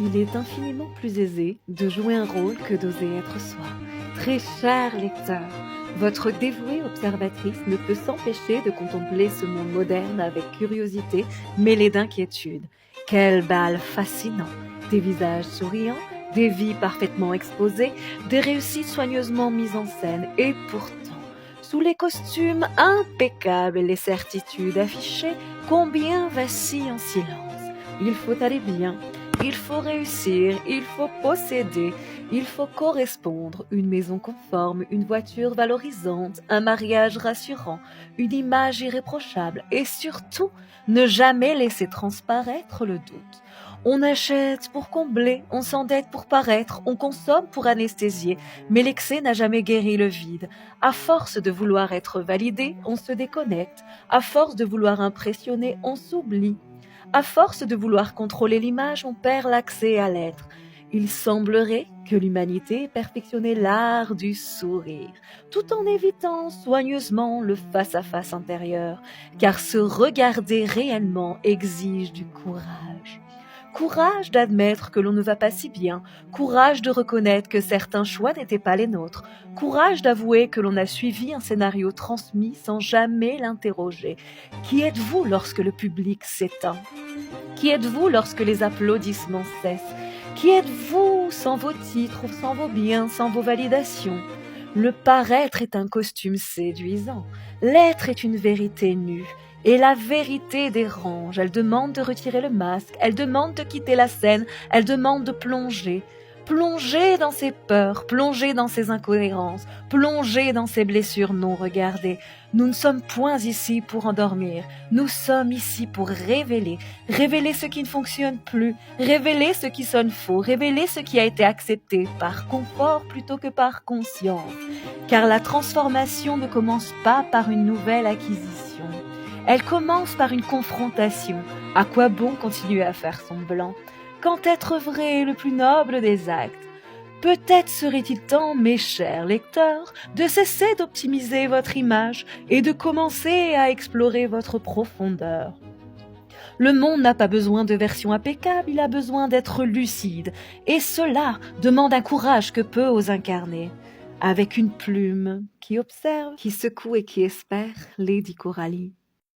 Il est infiniment plus aisé de jouer un rôle que d'oser être soi. Très cher lecteur, votre dévouée observatrice ne peut s'empêcher de contempler ce monde moderne avec curiosité mêlée d'inquiétude. Quel bal fascinant! Des visages souriants, des vies parfaitement exposées, des réussites soigneusement mises en scène, et pourtant, sous les costumes impeccables et les certitudes affichées, combien vacille en silence. Il faut aller bien, il faut réussir, il faut posséder, il faut correspondre, une maison conforme, une voiture valorisante, un mariage rassurant, une image irréprochable et surtout, ne jamais laisser transparaître le doute. On achète pour combler, on s'endette pour paraître, on consomme pour anesthésier, mais l'excès n'a jamais guéri le vide. À force de vouloir être validé, on se déconnecte. À force de vouloir impressionner, on s'oublie. À force de vouloir contrôler l'image, on perd l'accès à l'être. Il semblerait que l'humanité perfectionnait l'art du sourire, tout en évitant soigneusement le face-à-face intérieur, car se regarder réellement exige du courage. Courage d'admettre que l'on ne va pas si bien, courage de reconnaître que certains choix n'étaient pas les nôtres, courage d'avouer que l'on a suivi un scénario transmis sans jamais l'interroger. Qui êtes-vous lorsque le public s'éteint? Qui êtes-vous lorsque les applaudissements cessent? Qui êtes-vous sans vos titres, sans vos biens, sans vos validations? Le paraître est un costume séduisant, l'être est une vérité nue. Et la vérité dérange, elle demande de retirer le masque, elle demande de quitter la scène, elle demande de plonger. Plonger dans ses peurs, plonger dans ses incohérences, plonger dans ses blessures non regardées. Nous ne sommes point ici pour endormir, nous sommes ici pour révéler, révéler ce qui ne fonctionne plus, révéler ce qui sonne faux, révéler ce qui a été accepté par confort plutôt que par conscience. Car la transformation ne commence pas par une nouvelle acquisition. Elle commence par une confrontation. À quoi bon continuer à faire semblant? Quand être vrai est le plus noble des actes? Peut-être serait-il temps, mes chers lecteurs, de cesser d'optimiser votre image et de commencer à explorer votre profondeur. Le monde n'a pas besoin de version impeccable, il a besoin d'être lucide, et cela demande un courage que peu osent incarner. Avec une plume qui observe, qui secoue et qui espère, Lady Coralie.